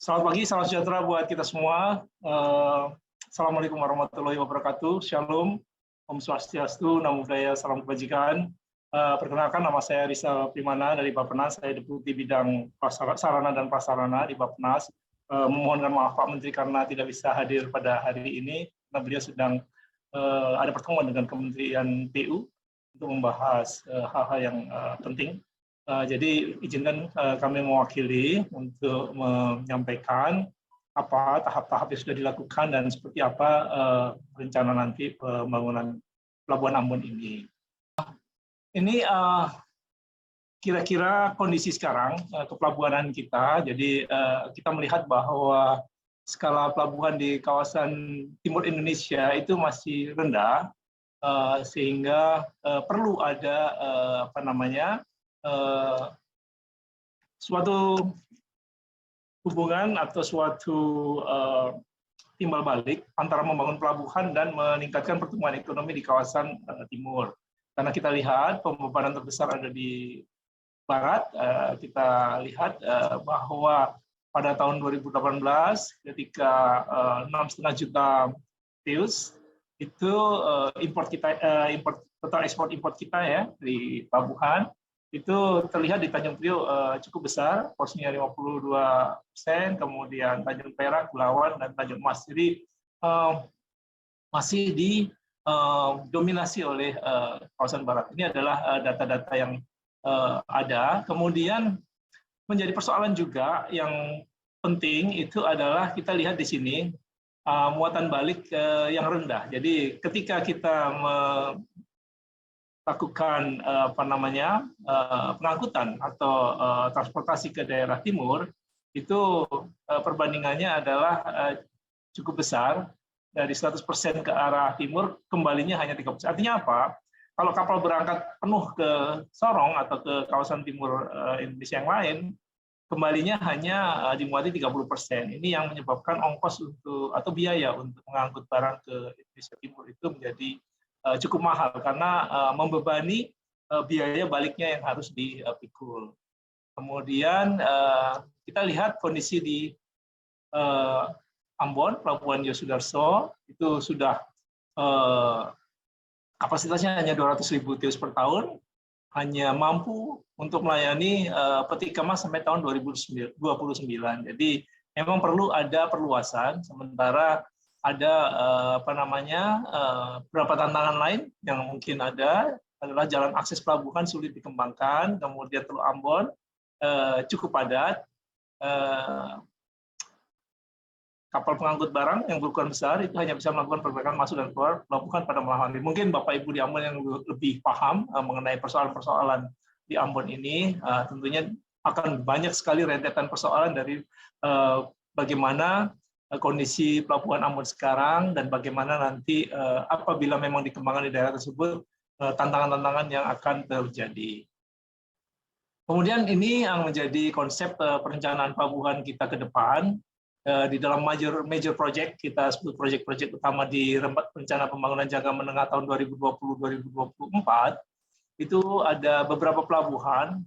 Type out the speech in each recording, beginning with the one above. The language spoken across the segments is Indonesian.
Selamat pagi, salam sejahtera buat kita semua. Assalamualaikum warahmatullahi wabarakatuh. Shalom, Om Swastiastu, Namo Buddhaya, Salam Kebajikan. Perkenalkan, nama saya Rizal Primana dari Bappenas. Saya Deputi Bidang Sarana dan Prasarana di Bappenas. Memohonkan maaf Pak Menteri karena tidak bisa hadir pada hari ini, karena beliau sedang ada pertemuan dengan Kementerian PU untuk membahas hal-hal yang penting. Jadi izinkan kami mewakili untuk menyampaikan apa tahap-tahap yang sudah dilakukan dan seperti apa rencana nanti pembangunan Pelabuhan Ambon ini. Ini kira-kira kondisi sekarang kepelabuhanan kita. Jadi kita melihat bahwa skala pelabuhan di kawasan timur Indonesia itu masih rendah, sehingga perlu ada suatu hubungan atau suatu timbal balik antara membangun pelabuhan dan meningkatkan pertumbuhan ekonomi di kawasan timur. Karena kita lihat pembebanan terbesar ada di barat. Kita lihat bahwa pada tahun 2018 ketika 6,5 juta TEUs itu total ekspor import kita ya di pelabuhan itu terlihat di Tanjung Priok cukup besar, porsinya 52%, kemudian Tanjung Perak, Belawan, dan Tanjung Mas. Jadi masih didominasi oleh kawasan barat. Ini adalah data-data yang ada. Kemudian menjadi persoalan juga yang penting itu adalah kita lihat di sini muatan balik yang rendah. Jadi ketika kita lakukan pengangkutan atau transportasi ke daerah timur, itu perbandingannya adalah cukup besar. Dari 100% ke arah timur, kembalinya hanya 30%. Artinya apa? Kalau kapal berangkat penuh ke Sorong atau ke kawasan timur Indonesia yang lain, kembalinya hanya dimuati 30%. Ini yang menyebabkan ongkos atau biaya untuk mengangkut barang ke Indonesia Timur itu menjadi cukup mahal karena membebani biaya baliknya yang harus dipikul. Kemudian kita lihat kondisi di Ambon, Pelabuhan Yosudarso itu sudah kapasitasnya hanya 200.000 TEU per tahun, hanya mampu untuk melayani peti kemas sampai tahun 2029. Jadi memang perlu ada perluasan, sementara ada beberapa tantangan lain yang mungkin ada adalah jalan akses pelabuhan sulit dikembangkan, kemudian Teluk Ambon cukup padat, kapal pengangkut barang yang berukuran besar itu hanya bisa melakukan pergerakan masuk dan keluar pelabuhan pada malam hari. Mungkin Bapak Ibu di Ambon yang lebih paham mengenai persoalan-persoalan di Ambon ini, tentunya akan banyak sekali rentetan persoalan dari bagaimana kondisi pelabuhan Ambon sekarang dan bagaimana nanti apabila memang dikembangkan di daerah tersebut tantangan-tantangan yang akan terjadi. Kemudian ini yang menjadi konsep perencanaan pelabuhan kita ke depan. Di dalam major project, kita sebut proyek-proyek utama di rencana pembangunan jangka menengah tahun 2020-2024, itu ada beberapa pelabuhan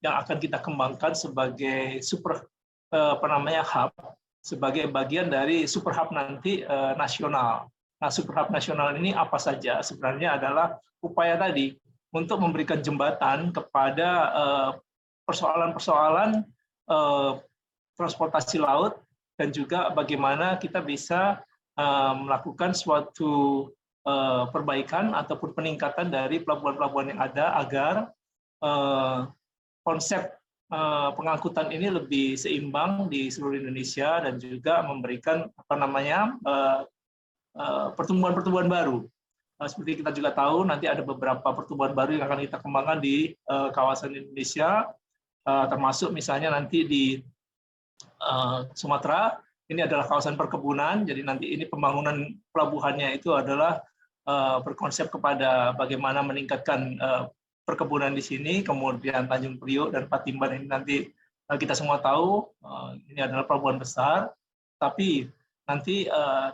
yang akan kita kembangkan sebagai hub, sebagai bagian dari super hub nanti nasional. Nah, super hub nasional ini apa saja? Sebenarnya adalah upaya tadi untuk memberikan jembatan kepada persoalan-persoalan transportasi laut dan juga bagaimana kita bisa melakukan suatu perbaikan ataupun peningkatan dari pelabuhan-pelabuhan yang ada agar konsep pengangkutan ini lebih seimbang di seluruh Indonesia dan juga memberikan pertumbuhan-pertumbuhan baru. Seperti kita juga tahu nanti ada beberapa pertumbuhan baru yang akan kita kembangkan di kawasan Indonesia, termasuk misalnya nanti di Sumatera. Ini adalah kawasan perkebunan, jadi nanti ini pembangunan pelabuhannya itu adalah berkonsep kepada bagaimana meningkatkan perkebunan di sini, kemudian Tanjung Priok dan Patimban ini nanti kita semua tahu ini adalah pelabuhan besar, tapi nanti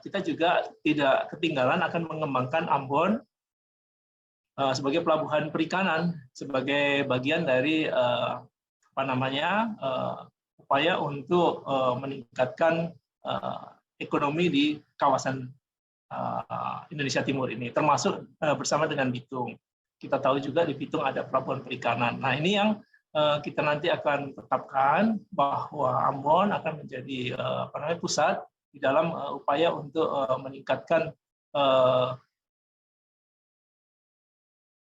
kita juga tidak ketinggalan akan mengembangkan Ambon sebagai pelabuhan perikanan, sebagai bagian dari upaya untuk meningkatkan ekonomi di kawasan Indonesia Timur ini, termasuk bersama dengan Bitung. Kita tahu juga di Bitung ada pelabuhan perikanan. Nah, ini yang kita nanti akan tetapkan bahwa Ambon akan menjadi pusat di dalam upaya untuk meningkatkan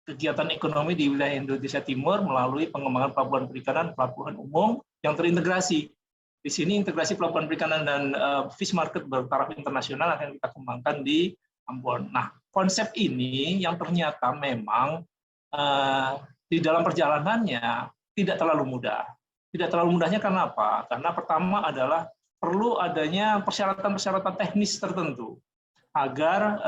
kegiatan ekonomi di wilayah Indonesia Timur melalui pengembangan pelabuhan perikanan, pelabuhan umum yang terintegrasi. Di sini integrasi pelabuhan perikanan dan fish market bertaraf internasional akan kita kembangkan di Ambon. Nah, konsep ini yang ternyata memang di dalam perjalanannya tidak terlalu mudah. Tidak terlalu mudahnya karena apa? Karena pertama adalah perlu adanya persyaratan-persyaratan teknis tertentu agar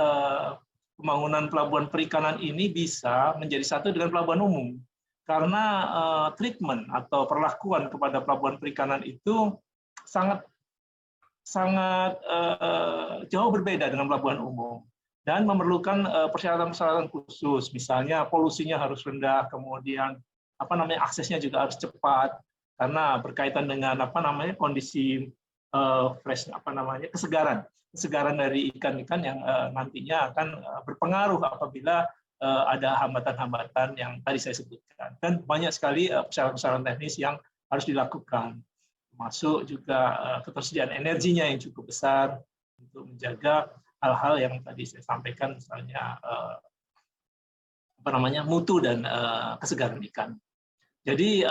pembangunan pelabuhan perikanan ini bisa menjadi satu dengan pelabuhan umum. Karena treatment atau perlakuan kepada pelabuhan perikanan itu sangat jauh berbeda dengan pelabuhan umum dan memerlukan persyaratan-persyaratan khusus. Misalnya polusinya harus rendah, kemudian aksesnya juga harus cepat karena berkaitan dengan kondisi kesegaran dari ikan-ikan yang nantinya akan berpengaruh apabila ada hambatan-hambatan yang tadi saya sebutkan. Dan banyak sekali persyaratan-persyaratan teknis yang harus dilakukan, termasuk juga ketersediaan energinya yang cukup besar untuk menjaga hal-hal yang tadi saya sampaikan, misalnya mutu dan kesegaran ikan. Jadi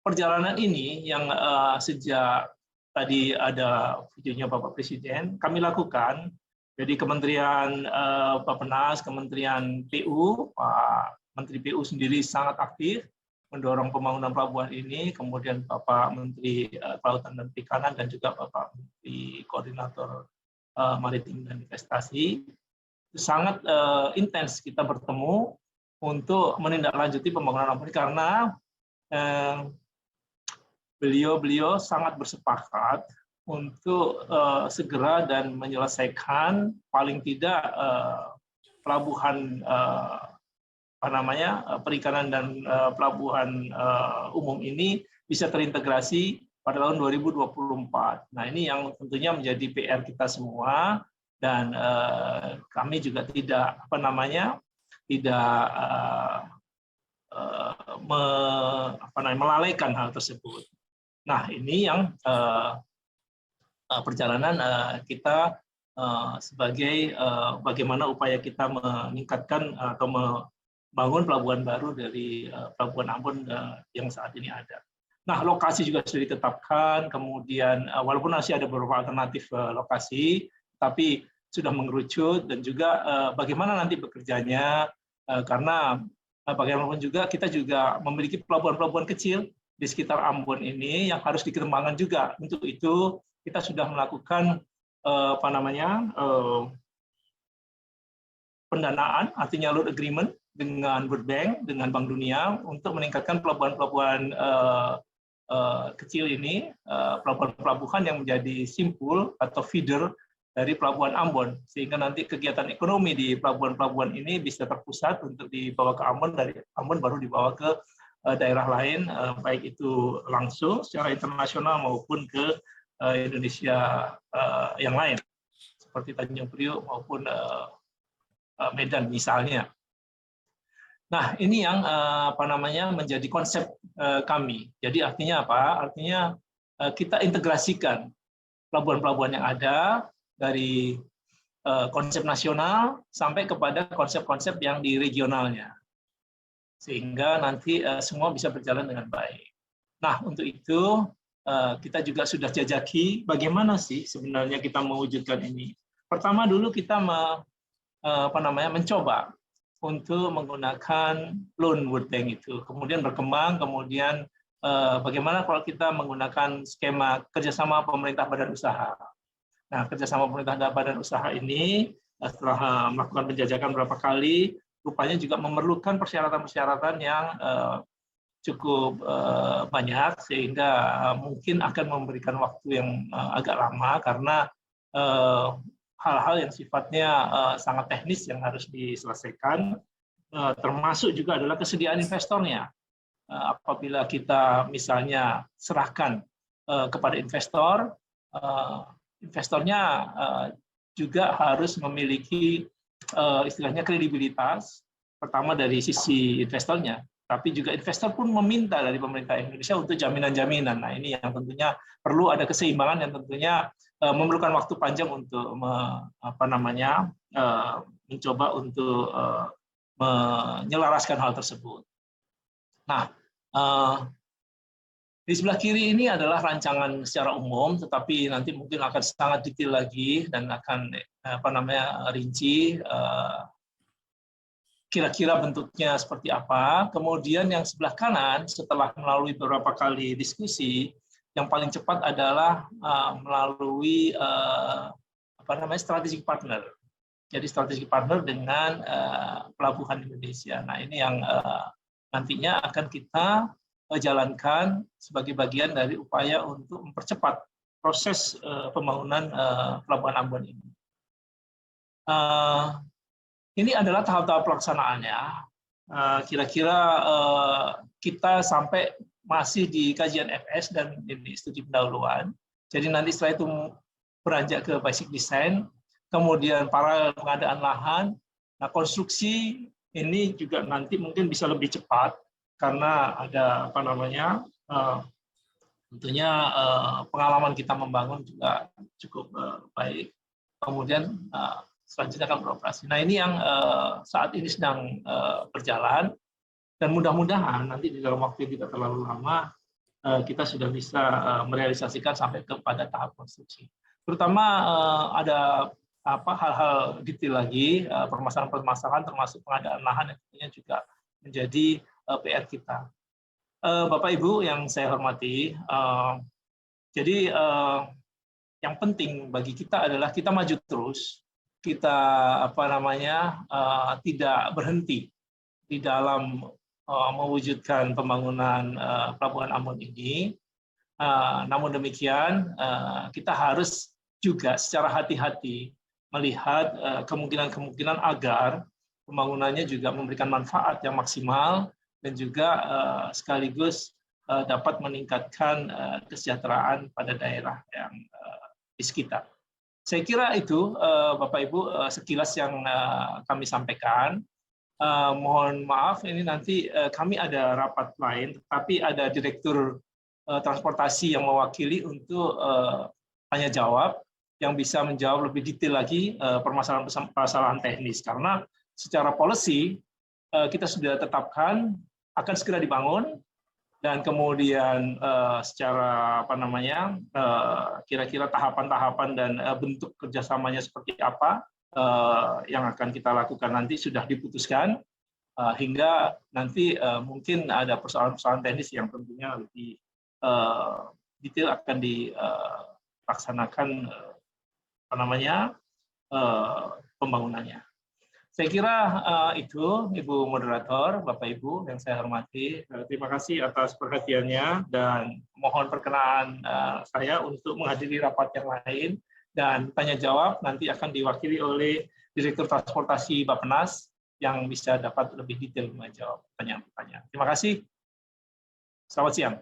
perjalanan ini yang sejak tadi ada videonya Bapak Presiden, kami lakukan. Jadi Kementerian Bappenas, Kementerian PU, Pak Menteri PU sendiri sangat aktif mendorong pembangunan pelabuhan ini, kemudian Bapak Menteri Kelautan dan Perikanan dan juga Bapak Menteri Koordinator Maritim dan Investasi. Itu sangat intens kita bertemu untuk menindaklanjuti pembangunan pelabuhan karena beliau sangat bersepakat untuk segera dan menyelesaikan paling tidak pelabuhan perikanan dan pelabuhan umum ini bisa terintegrasi pada tahun 2024. Nah, ini yang tentunya menjadi PR kita semua dan kami juga tidak melalaikan hal tersebut. Nah, ini yang perjalanan kita sebagai bagaimana upaya kita meningkatkan atau membangun pelabuhan baru dari pelabuhan Ambon yang saat ini ada. Nah, lokasi juga sudah ditetapkan, kemudian walaupun masih ada beberapa alternatif lokasi, tapi sudah mengerucut dan juga bagaimana nanti bekerjanya, karena bagaimanapun juga kita juga memiliki pelabuhan-pelabuhan kecil di sekitar Ambon ini yang harus dikembangkan juga. Untuk itu kita sudah melakukan pendanaan, artinya loan agreement dengan World Bank, dengan Bank Dunia untuk meningkatkan pelabuhan-pelabuhan kecil ini, pelabuhan-pelabuhan yang menjadi simpul atau feeder dari pelabuhan Ambon, sehingga nanti kegiatan ekonomi di pelabuhan-pelabuhan ini bisa terpusat untuk dibawa ke Ambon, dari Ambon baru dibawa ke daerah lain, baik itu langsung secara internasional maupun ke Indonesia yang lain, seperti Tanjung Priok maupun Medan misalnya. Nah, ini yang menjadi konsep kami. Jadi artinya apa? Artinya kita integrasikan pelabuhan-pelabuhan yang ada dari konsep nasional sampai kepada konsep-konsep yang di regionalnya, sehingga nanti semua bisa berjalan dengan baik. Nah, untuk itu kita juga sudah jajaki bagaimana sih sebenarnya kita mewujudkan ini. Pertama dulu kita mencoba untuk menggunakan loan World Bank itu, kemudian berkembang, kemudian bagaimana kalau kita menggunakan skema kerjasama pemerintah badan usaha. Nah, kerjasama pemerintah badan usaha ini setelah melakukan penjajakan beberapa kali, rupanya juga memerlukan persyaratan-persyaratan yang cukup banyak, sehingga mungkin akan memberikan waktu yang agak lama karena hal-hal yang sifatnya sangat teknis yang harus diselesaikan, termasuk juga adalah kesediaan investornya. Apabila kita misalnya serahkan kepada investor. Investornya juga harus memiliki istilahnya kredibilitas, pertama dari sisi investornya, tapi juga investor pun meminta dari pemerintah Indonesia untuk jaminan-jaminan. Nah, ini yang tentunya perlu ada keseimbangan yang tentunya memerlukan waktu panjang untuk mencoba untuk menyelaraskan hal tersebut. Nah, di sebelah kiri ini adalah rancangan secara umum, tetapi nanti mungkin akan sangat detail lagi dan akan rinci kira-kira bentuknya seperti apa. Kemudian yang sebelah kanan setelah melalui beberapa kali diskusi, yang paling cepat adalah melalui strategic partner. Jadi strategic partner dengan Pelabuhan Indonesia. Nah, ini yang nantinya akan kita jalankan sebagai bagian dari upaya untuk mempercepat proses pembangunan Pelabuhan Ambon ini. Ini adalah tahap-tahap pelaksanaannya. Kira-kira kita sampai masih di kajian FS dan di studi pendahuluan. Jadi nanti setelah itu beranjak ke basic design, kemudian para pengadaan lahan. Nah, konstruksi ini juga nanti mungkin bisa lebih cepat karena ada tentunya pengalaman kita membangun juga cukup baik. Kemudian selanjutnya akan beroperasi. Nah, ini yang saat ini sedang berjalan dan mudah-mudahan nanti di dalam waktu yang tidak terlalu lama kita sudah bisa merealisasikan sampai kepada tahap konstruksi. Terutama ada hal-hal detail lagi, permasalahan-permasalahan termasuk pengadaan lahan yang tentunya juga menjadi PR kita. Bapak Ibu yang saya hormati, jadi yang penting bagi kita adalah kita maju terus, kita tidak berhenti di dalam mewujudkan pembangunan Pelabuhan Ambon ini. Namun demikian, kita harus juga secara hati-hati melihat kemungkinan-kemungkinan agar pembangunannya juga memberikan manfaat yang maksimal dan juga sekaligus dapat meningkatkan kesejahteraan pada daerah yang di sekitar. Saya kira itu, Bapak Ibu, sekilas yang kami sampaikan. Mohon maaf, ini nanti kami ada rapat lain, tapi ada Direktur Transportasi yang mewakili untuk tanya jawab, yang bisa menjawab lebih detail lagi permasalahan teknis. Karena secara policy, kita sudah tetapkan akan segera dibangun, dan kemudian secara kira-kira tahapan-tahapan dan bentuk kerjasamanya seperti apa yang akan kita lakukan nanti sudah diputuskan, hingga nanti mungkin ada persoalan-persoalan teknis yang tentunya lebih detail akan dilaksanakan pembangunannya. Saya kira itu, Ibu Moderator, Bapak Ibu yang saya hormati. Terima kasih atas perhatiannya dan mohon perkenan saya untuk menghadiri rapat yang lain, dan tanya jawab nanti akan diwakili oleh Direktur Transportasi Bappenas yang bisa dapat lebih detail menjawab pertanyaan-pertanyaan. Terima kasih. Selamat siang.